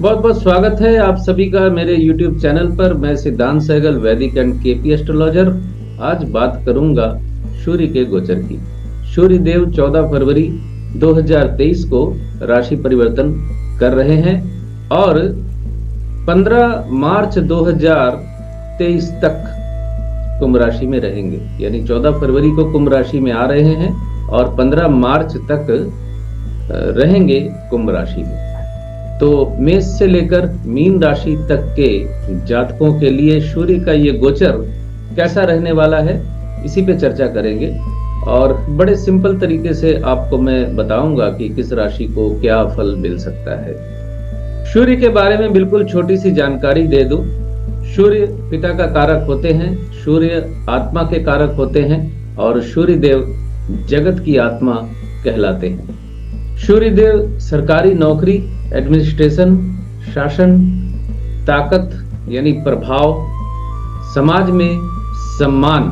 बहुत बहुत स्वागत है आप सभी का मेरे YouTube चैनल पर। मैं सिद्धांत सहगल, वैदिक एंड केपी एस्ट्रोलॉजर। आज बात करूंगा सूर्य के गोचर की। सूर्य देव 14 फरवरी 2023 को राशि परिवर्तन कर रहे हैं और 15 मार्च 2023 तक कुंभ राशि में रहेंगे। यानी 14 फरवरी को कुंभ राशि में आ रहे हैं और 15 मार्च तक रहेंगे कुंभ राशि में। तो मेष से लेकर मीन राशि तक के जातकों के लिए सूर्य का ये गोचर कैसा रहने वाला है, इसी पे चर्चा करेंगे। और बड़े सिंपल तरीके से आपको मैं बताऊंगा कि किस राशि को क्या फल मिल सकता है। सूर्य के बारे में बिल्कुल छोटी सी जानकारी दे दूं। सूर्य पिता का कारक होते हैं, सूर्य आत्मा के कारक होते हैं और सूर्य देव जगत की आत्मा कहलाते हैं। सूर्य देव सरकारी नौकरी, एडमिनिस्ट्रेशन, शासन, ताकत यानी प्रभाव, समाज में सम्मान,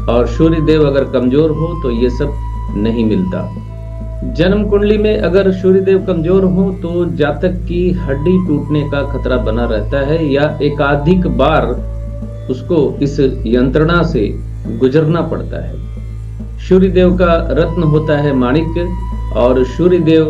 और सूर्य देव अगर कमजोर हो तो ये सब नहीं मिलता। जन्म कुंडली में अगर सूर्य देव कमजोर हो तो जातक की हड्डी टूटने का खतरा बना रहता है या एकाधिक बार उसको इस यंत्रणा से गुजरना पड़ता है। सूर्य देव का रत्न होता है माणिक्य और सूर्य देव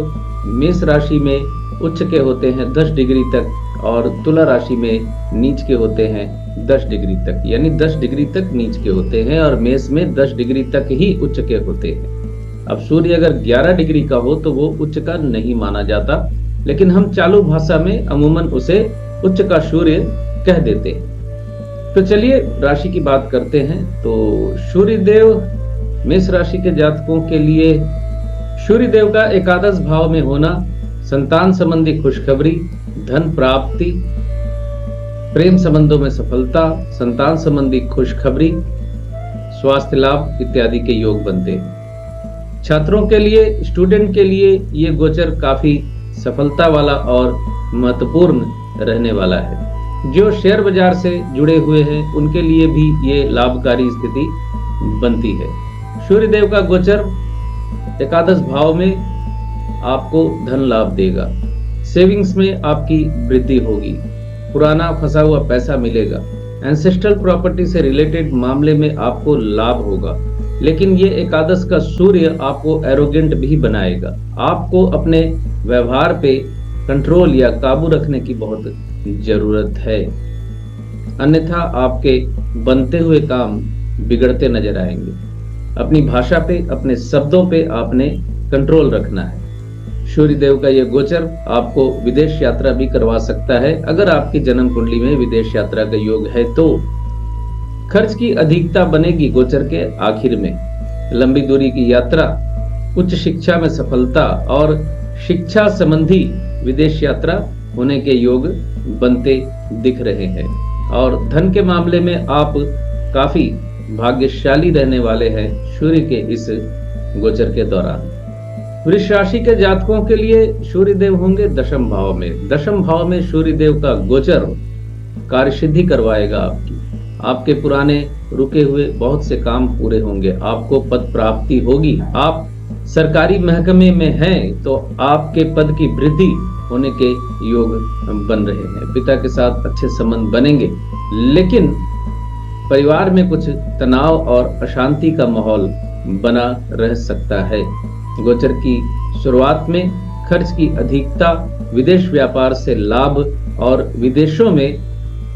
मेष राशि में उच्च के होते हैं 10 डिग्री तक और तुला राशि में नीच के होते हैं 10 डिग्री तक, यानी 10 डिग्री तक नीच के होते हैं और मेष में 10 डिग्री तक ही उच्च के होते हैं। अब सूर्य अगर 11 डिग्री का हो तो वो उच्च का नहीं माना जाता, लेकिन हम चालू भाषा में अमूमन उसे उच्च का सूर्य कह देते हैं। तो चलिए राशि की बात करते हैं। तो सूर्य देव मेष राशि के जातकों के लिए सूर्य देव का एकादश भाव में होना संतान संबंधी खुशखबरी, धन प्राप्ति, प्रेम संबंधों में सफलता, संतान संबंधी खुशखबरी, स्वास्थ्य लाभ इत्यादि के योग बनते हैं। छात्रों के लिए, स्टूडेंट के लिए ये गोचर काफी सफलता वाला और महत्वपूर्ण रहने वाला है। जो शेयर बाजार से जुड़े हुए हैं उनके लिए भी ये लाभकारी स्थिति बनती है। सूर्य देव का गोचर एकादश भाव में आपको धन लाभ देगा, सेविंग्स में आपकी वृद्धि होगी, पुराना फंसा हुआ पैसा मिलेगा, एंसेस्ट्रल प्रॉपर्टी से रिलेटेड मामले में आपको लाभ होगा। लेकिन ये एकादश का सूर्य आपको एरोगेंट भी बनाएगा। आपको अपने व्यवहार पे कंट्रोल या काबू रखने की बहुत जरूरत है, अन्यथा आपके बनते हुए काम बिगड़ते नजर आएंगे। अपनी भाषा पे, अपने शब्दों पे आपने कंट्रोल रखना है। सूर्य देव का यह गोचर आपको विदेश यात्रा भी करवा सकता है। अगर आपकी जन्म कुंडली में विदेश यात्रा का योग है तो खर्च की अधिकता बनेगी गोचर के आखिर में। लंबी दूरी की यात्रा, उच्च शिक्षा में सफलता और शिक्षा संबंधी विदेश यात्रा होने के योग बनते दिख रहे हैं। और धन के मामले में आप काफी भाग्यशाली रहने वाले हैं सूर्य के इस गोचर के दौरान। वृष राशि के जातकों के लिए सूर्य देव होंगे दशम भाव में। दशम भाव में सूर्य देव का गोचर कार्यसिद्धि करवाएगा आपके पुराने रुके हुए बहुत से काम पूरे होंगे, आपको पद प्राप्ति होगी। आप सरकारी महकमे में हैं तो आपके पद की वृद्धि होने के योग बन रहे हैं। पिता के साथ अच्छे संबंध बनेंगे, लेकिन परिवार में कुछ तनाव और अशांति का माहौल बना रह सकता है। गोचर की शुरुआत में खर्च की अधिकता, विदेश व्यापार से लाभ और विदेशों में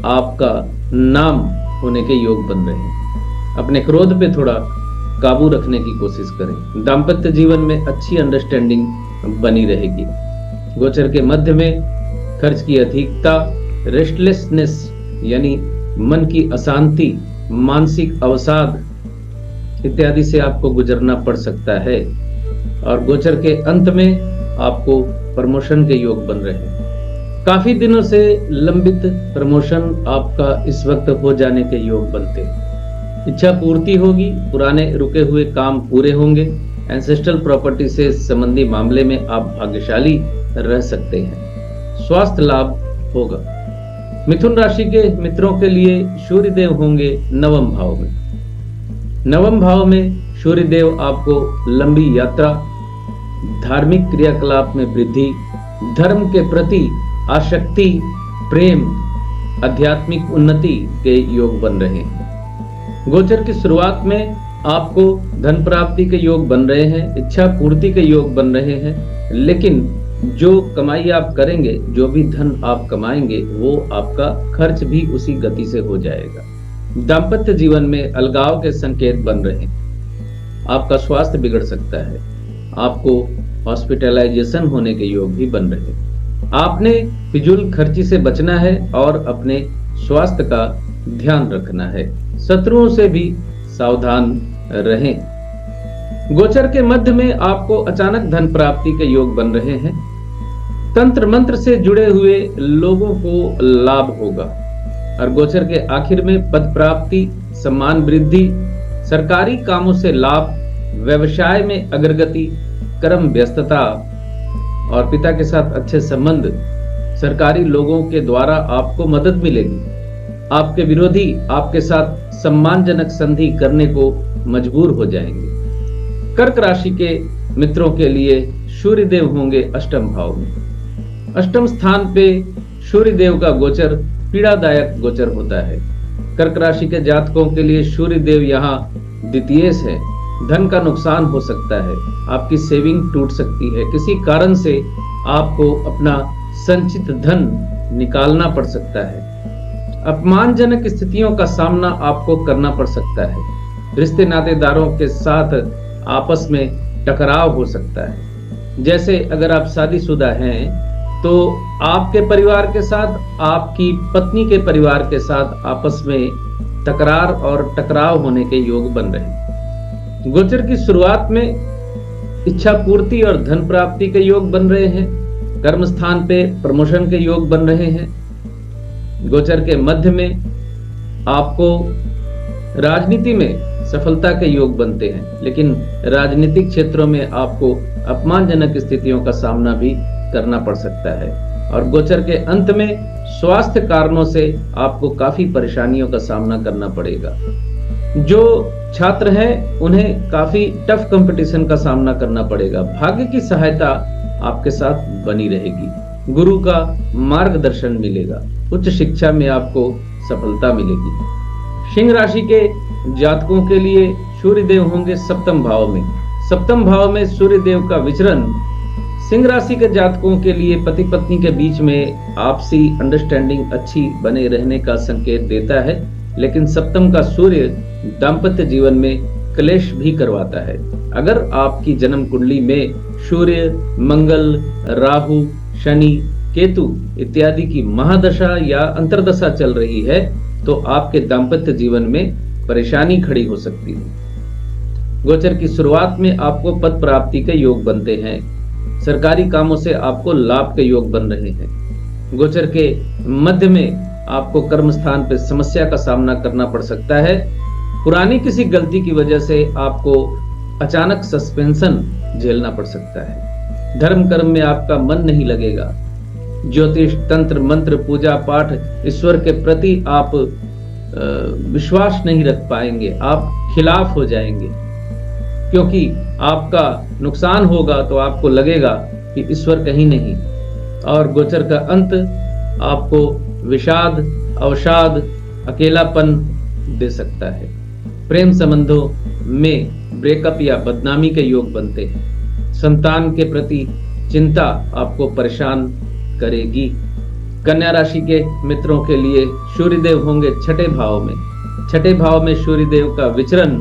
आपका नाम होने के योग बन रहे हैं। अपने क्रोध पे थोड़ा काबू रखने की कोशिश करें। दाम्पत्य जीवन में अच्छी अंडरस्टैंडिंग बनी रहेगी। गोचर के मध्य में खर्च की अधिकता, रेस्टलेसनेस यानी मन की अशांति, मानसिक अवसाद इत्यादि से आपको गुजरना पड़ सकता है। और गोचर के अंत में आपको प्रमोशन के योग बन रहे हैं। काफी दिनों से लंबित प्रमोशन आपका इस वक्त हो जाने के योग बनते हैं। इच्छा पूर्ति होगी, पुराने रुके हुए काम पूरे होंगे। एंसेस्ट्रल प्रॉपर्टी से संबंधी मामले में आप भाग्यशाली रह सकते हैं। स्वास्थ्य लाभ होगा। मिथुन राशि के मित्रों के लिए सूर्य देव होंगे नवम भाव में। नवम भाव में सूर्य देव आपको लंबी यात्रा, धार्मिक क्रियाकलाप में वृद्धि, धर्म के प्रति आसक्ति, प्रेम, आध्यात्मिक उन्नति के योग बन रहे हैं। गोचर की शुरुआत में आपको धन प्राप्ति के योग बन रहे हैं, इच्छा पूर्ति के योग बन रहे हैं, लेकिन जो कमाई आप करेंगे, जो भी धन आप कमाएंगे, वो आपका खर्च भी उसी गति से हो जाएगा। दाम्पत्य जीवन में अलगाव के संकेत बन रहे हैं। आपका स्वास्थ्य बिगड़ सकता है, आपको हॉस्पिटलाइजेशन होने के योग भी बन रहे हैं। आपने फिजूल खर्ची से बचना है और अपने स्वास्थ्य का ध्यान रखना है। शत्रुओं से भी सावधान रहें। गोचर के मध्य में आपको अचानक धन प्राप्ति के योग बन रहे हैं। तंत्र मंत्र से जुड़े हुए लोगों को लाभ होगा और गोचर के आखिर में पद प्राप्ति, सम्मान वृद्धि, सरकारी कामों से लाभ, व्यवसाय में अग्रगति, कर्म व्यस्तता और पिता के साथ अच्छे संबंध, सरकारी लोगों के द्वारा आपको मदद मिलेगी। आपके विरोधी आपके साथ सम्मानजनक संधि करने को मजबूर हो जाएंगे। कर्क राशि के मित्रों के लिए सूर्य देव होंगे अष्टम भाव में। अष्टम स्थान पे सूर्य देव का गोचर पीड़ादायक गोचर होता है। कर्क राशि के जातकों के लिए सूर्य देव यहाँ द्वितीयेश है। धन का नुकसान हो सकता है, आपकी सेविंग टूट सकती है, किसी कारण से आपको अपना संचित धन निकालना पड़ सकता है। अपमानजनक स्थितियों का सामना आपको करना पड़ सकता है। रिश्ते नातेदारों के साथ आपस में टकराव हो सकता है। जैसे अगर आप शादीशुदा हैं तो आपके परिवार के साथ, आपकी पत्नी के परिवार के साथ आपस में तकरार और टकराव होने के योग बन रहे हैं। गोचर की शुरुआत में इच्छा पूर्ति और धन प्राप्ति के योग बन रहे हैं। कर्म स्थान पे प्रमोशन के योग बन रहे हैं। गोचर के मध्य में आपको राजनीति में सफलता के योग बनते हैं, लेकिन राजनीतिक क्षेत्रों में आपको अपमानजनक स्थितियों का सामना भी करना पड़ सकता है। और गोचर के अंत में स्वास्थ्य कारणों से आपको काफी परेशानियों का सामना करना पड़ेगा। जो छात्र हैं उन्हें काफी टफ कंपटीशन का सामना करना पड़ेगा। भाग्य की सहायता आपके साथ बनी रहेगी। गुरु का मार्गदर्शन मिलेगा। उच्च शिक्षा में आपको सफलता मिलेगी। सिंह राशि के जातकों के लिए सूर्य देव होंगे सप्तम भाव में। सप्तम भाव में सूर्य देव का विचरण सिंह राशि के जातकों के लिए पति पत्नी के बीच में आपसी अंडरस्टैंडिंग अच्छी बने रहने का संकेत देता है, लेकिन सप्तम का सूर्य दाम्पत्य जीवन में क्लेश भी करवाता है। अगर आपकी जन्म कुंडली में सूर्य, मंगल, राहु, शनि, केतु इत्यादि की महादशा या अंतर्दशा चल रही है तो आपके दाम्पत्य जीवन में परेशानी खड़ी हो सकती है। गोचर की शुरुआत में आपको पद प्राप्ति के योग बनते हैं। सरकारी कामों से आपको लाभ के योग बन रहे हैं। गोचर के मध्य में आपको कर्म स्थान पर समस्या का सामना करना पड़ सकता है। पुरानी किसी गलती की वजह से आपको अचानक सस्पेंशन झेलना पड़ सकता है। धर्म कर्म में आपका मन नहीं लगेगा। ज्योतिष, तंत्र, मंत्र, पूजा पाठ, ईश्वर के प्रति आप विश्वास नहीं रख पाएंगे। आप खिलाफ हो जाएंगे, क्योंकि आपका नुकसान होगा तो आपको लगेगा कि ईश्वर कहीं नहीं। और गोचर का अंत आपको विषाद, अवसाद, अकेलापन दे सकता है। प्रेम संबंधों में ब्रेकअप या बदनामी के योग बनते हैं। संतान के प्रति चिंता आपको परेशान करेगी। कन्या राशि के मित्रों के लिए सूर्यदेव होंगे छठे भाव में। छठे भाव में सूर्यदेव का विचरण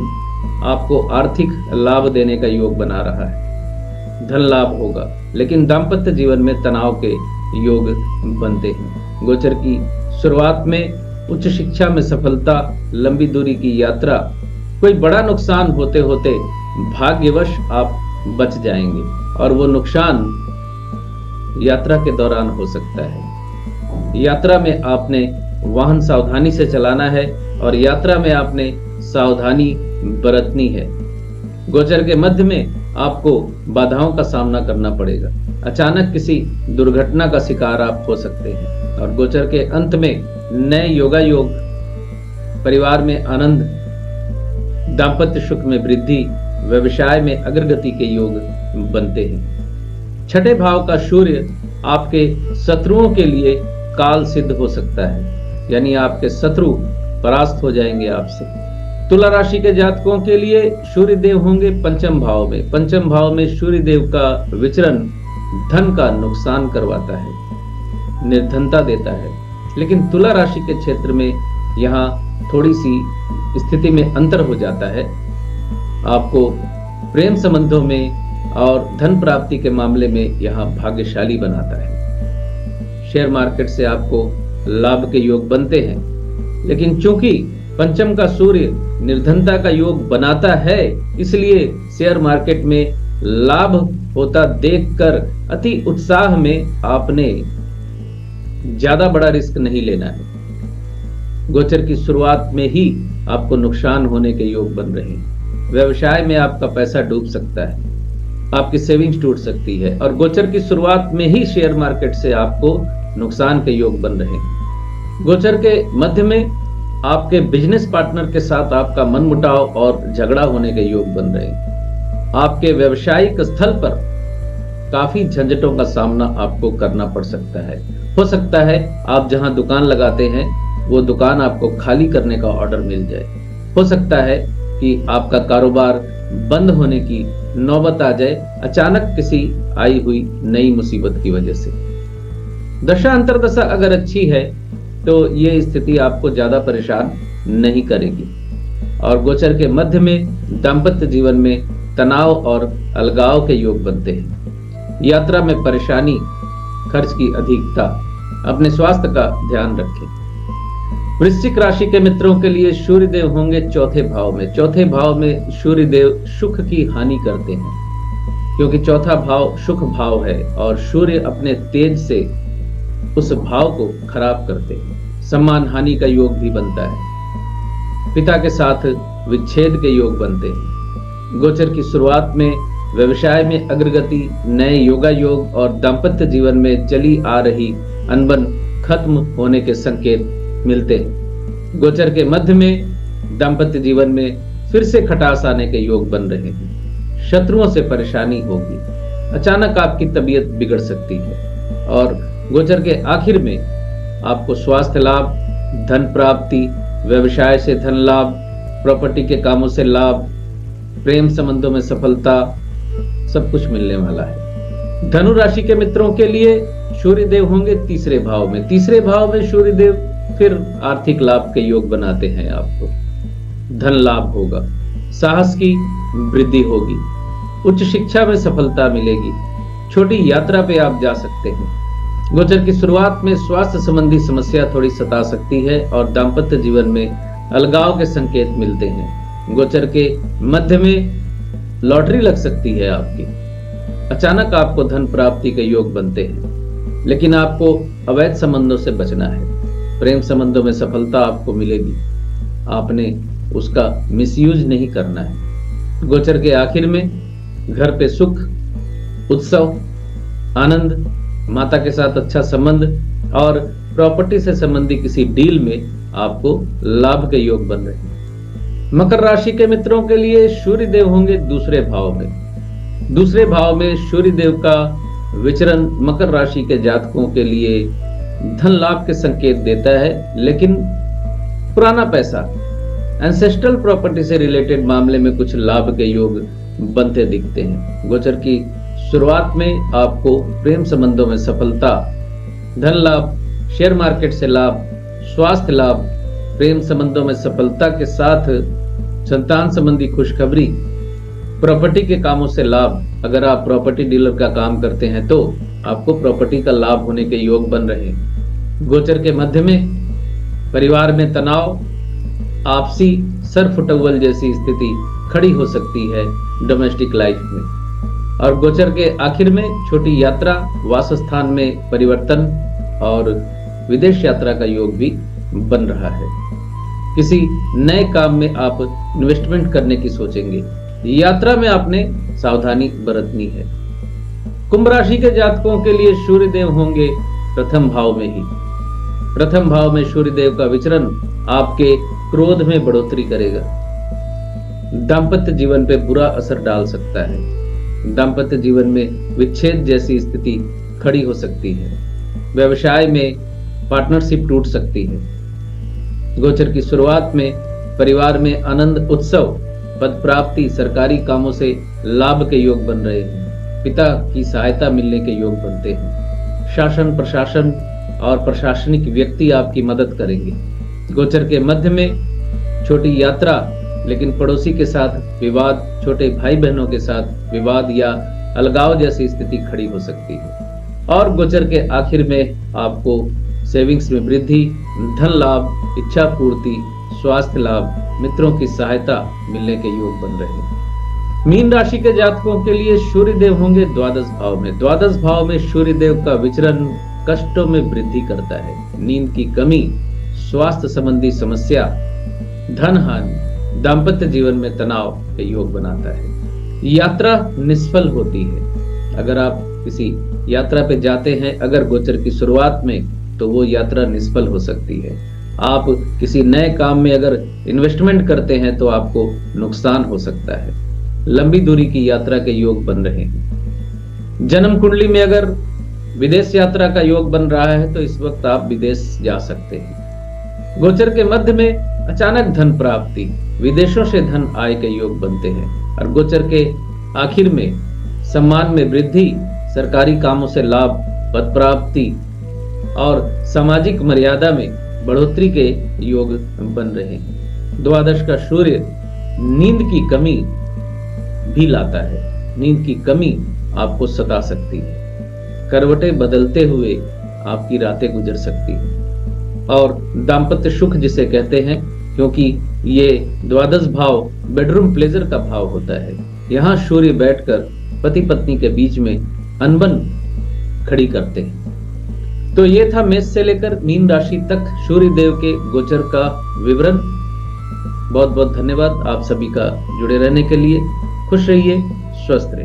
आपको आर्थिक लाभ देने का योग बना रहा है। धन लाभ होगा, लेकिन दाम्पत्य जीवन में तनाव के योग बनते हैं। गोचर की शुरुआत में उच्च शिक्षा में सफलता, लंबी दूरी की यात्रा, कोई बड़ा नुकसान होते होते भाग्यवश आप बच जाएंगे और वो नुकसान यात्रा के दौरान हो सकता है। यात्रा में आपने वाहन सावधानी से चलाना है और यात्रा में आपने सावधानी बरतनी है। गोचर के मध्य में आपको बाधाओं का सामना करना पड़ेगा। अचानक किसी दुर्घटना का शिकार आप हो सकते हैं। और गोचर के अंत में नए योगायोग, परिवार में आनंद, दाम्पत्य सुख में वृद्धि, व्यवसाय में अग्रगति के योग बनते हैं। छठे भाव का सूर्य आपके शत्रुओं के लिए काल सिद्ध हो सकता है, यानी आपके शत्रु परास्त हो जाएंगे आपसे। तुला राशि के जातकों के लिए सूर्य देव होंगे पंचम भाव में। पंचम भाव में सूर्य देव का विचरण धन का नुकसान करवाता है, निर्धनता देता है। लेकिन तुला राशि के क्षेत्र में यहाँ थोड़ी सी स्थिति में अंतर हो जाता है। आपको प्रेम संबंधों में और धन प्राप्ति के मामले में यहाँ भाग्यशाली बनाता है। शेयर मार्केट से आपको लाभ के योग बनते हैं, लेकिन चूंकि पंचम का सूर्य निर्धनता का योग बनाता है, इसलिए शेयर मार्केट में लाभ होता देखकर अति उत्साह में आपने ज्यादा बड़ा रिस्क नहीं लेना है। गोचर की शुरुआत में ही आपको नुकसान होने के योग बन रहे हैं। व्यवसाय में आपका पैसा डूब सकता है, आपकी सेविंग्स टूट सकती है, और गोचर की शुरुआत में ही शेयर मार्केट से आपको नुकसान के योग बन रहे हैं। गोचर के मध्य में आपके बिजनेस पार्टनर के साथ आपका मनमुटाव और झगड़ा होने के योग बन रहे हैं। आपके व्यवसायिक स्थल पर काफी झंझटों का सामना आपको करना पड़ सकता है। हो सकता है आप जहां दुकान लगाते हैं वो दुकान आपको खाली करने का ऑर्डर मिल जाए। हो सकता है कि आपका कारोबार बंद होने की नौबत आ जाए, अचानक किसी आई हुई नई मुसीबत की वजह से। दशा अंतर्दशा अगर अच्छी है तो ये स्थिति आपको ज्यादा परेशान नहीं करेगी। और गोचर के मध्य में दाम्पत्य जीवन में तनाव और अलगाव के योग बनते हैं। यात्रा में परेशानी, खर्च की अधिकता, अपने स्वास्थ्य का ध्यान रखें। वृश्चिक राशि के मित्रों के लिए सूर्य देव होंगे चौथे भाव में। चौथे भाव में सूर्य देव सुख की हानि करते हैं, क्योंकि चौथा भाव सुख भाव है और सूर्य अपने तेज से उस भाव को खराब करते हैं। सम्मान हानि का योग भी बनता है। पिता के साथ विच्छेद के योग बनते हैं। गोचर की शुरुआत में व्यवसाय में अग्रगति, नए योगा योग और दाम्पत्य जीवन में चली आ रही अनबन खत्म होने के संकेत मिलते हैं। गोचर के मध्य में दाम्पत्य जीवन में फिर से खटास आने के योग बन रहे हैं। शत्रुओं से परेशानी होगी, अचानक आपकी तबीयत बिगड़ सकती है। और गोचर के आखिर में आपको स्वास्थ्य लाभ, धन प्राप्ति, व्यवसाय से धन लाभ, प्रॉपर्टी के कामों से लाभ, प्रेम संबंधों में सफलता, सब कुछ मिलने वाला है। धनु राशि के मित्रों के लिए सूर्य देव होंगे तीसरे भाव में। तीसरे भाव में सूर्य देव फिर आर्थिक लाभ के योग बनाते हैं। आपको धन लाभ होगा, साहस की वृद्धि होगी, उच्च शिक्षा में सफलता मिलेगी, छोटी यात्रा पे आप जा सकते हैं। गोचर की शुरुआत में स्वास्थ्य संबंधी समस्या थोड़ी सता सकती है और दाम्पत्य जीवन में अलगाव के संकेत मिलते हैं। गोचर के मध्य में लॉटरी लग सकती है आपकी, अचानक आपको धन प्राप्ति के योग बनते हैं। लेकिन आपको अवैध संबंधों से बचना है। प्रेम संबंधों में सफलता आपको मिलेगी, आपने उसका मिसयूज नहीं करना है। गोचर के आखिर में घर पे सुख, उत्सव, आनंद, माता के साथ अच्छा संबंध और प्रॉपर्टी से संबंधी किसी डील में आपको लाभ के योग बन रहे हैं। मकर राशि के मित्रों के लिए सूर्य देव होंगे दूसरे भाव में। दूसरे भाव में सूर्य देव का विचरण मकर राशि के जातकों के लिए धन लाभ के संकेत देता है, लेकिन पुराना पैसा, एंसेस्ट्रल प्रॉपर्टी से रिलेटेड मामले में कुछ लाभ के योग बनते दिखते हैं। गोचर की शुरुआत में आपको प्रेम संबंधों में सफलता, धन लाभ, शेयर मार्केट से लाभ, स्वास्थ्य लाभ, प्रेम संबंधों में सफलता के साथ संतान संबंधी खुशखबरी, प्रॉपर्टी के कामों से लाभ। अगर आप प्रॉपर्टी डीलर का काम करते हैं तो आपको प्रॉपर्टी का लाभ होने के योग बन रहे हैं। गोचर के मध्य में परिवार में तनाव, आपसी सरफुटअव्वल जैसी स्थिति खड़ी हो सकती है डोमेस्टिक लाइफ में। और गोचर के आखिर में छोटी यात्रा, वासस्थान में परिवर्तन और विदेश यात्रा का योग भी बन रहा है। किसी नए काम में आप इन्वेस्टमेंट करने की सोचेंगे। यात्रा में आपने सावधानी बरतनी है। कुंभ राशि के जातकों के लिए सूर्य देव होंगे प्रथम भाव में ही। प्रथम भाव में सूर्य देव का विचरण आपके क्रोध में बढ़ोतरी करेगा, दाम्पत्य जीवन पे बुरा असर डाल सकता है। दाम्पत्य जीवन में विच्छेद जैसी स्थिति खड़ी हो सकती है। व्यवसाय में पार्टनरशिप टूट सकती है। गोचर की शुरुआत में परिवार में आनंद उत्सव, पद प्राप्ति, सरकारी कामों से लाभ के योग बन रहे हैं। पिता की सहायता मिलने के योग बनते हैं। शासन प्रशासन और प्रशासनिक व्यक्ति आपकी मदद करेंगे। गोचर के मध्य में छोटी यात्रा, लेकिन पड़ोसी के साथ विवाद, छोटे भाई बहनों के साथ विवाद या अलगाव जैसी स्थिति खड़ी हो सकती है। और गोचर के आखिर में आपको सेविंग्स में वृद्धि, धन लाभ, इच्छा पूर्ति, स्वास्थ्य लाभ, मित्रों की सहायता मिलने के योग बन रहे हैं। मीन राशि के जातकों के लिए सूर्य देव होंगे द्वादश भाव में। द्वादश भाव में सूर्य देव का विचरण कष्टों में वृद्धि करता है। नींद की कमी, स्वास्थ्य संबंधी समस्या, धन हानि, दाम्पत्य जीवन में तनाव के योग बनाता है। यात्रा निष्फल होती है। अगर आप किसी यात्रा पे जाते हैं, अगर गोचर की शुरुआत में, तो वो यात्रा निष्फल हो सकती है। आप किसी नए काम में अगर इन्वेस्टमेंट करते हैं तो आपको नुकसान हो सकता है। लंबी दूरी की यात्रा के योग बन रहे हैं। जन्म कुंडली में अगर विदेश यात्रा का योग बन रहा है तो इस वक्त आप विदेश जा सकते हैं। गोचर के मध्य में अचानक धन प्राप्ति, विदेशों से धन आय के योग बनते हैं। और गोचर के आखिर में सम्मान में वृद्धि, सरकारी कामों से लाभ, पद प्राप्ति और सामाजिक मर्यादा में बढ़ोतरी के योग बन रहे हैं। द्वादश का सूर्य नींद की कमी भी लाता है। नींद की कमी आपको सता सकती है। करवटें बदलते हुए आपकी रातें गुजर सकती हैं। और दाम्पत्य सुख जिसे कहते हैं, क्योंकि ये द्वादश भाव बेडरूम प्लेजर का भाव होता है। यहाँ सूर्य बैठकर पति पत्नी के बीच में अनबन खड़ी करते हैं। तो ये था मेष से लेकर मीन राशि तक सूर्य देव के गोचर का विवरण। बहुत बहुत धन्यवाद आप सभी का जुड़े रहने के लिए। खुश रहिए, स्वस्थ रहिए।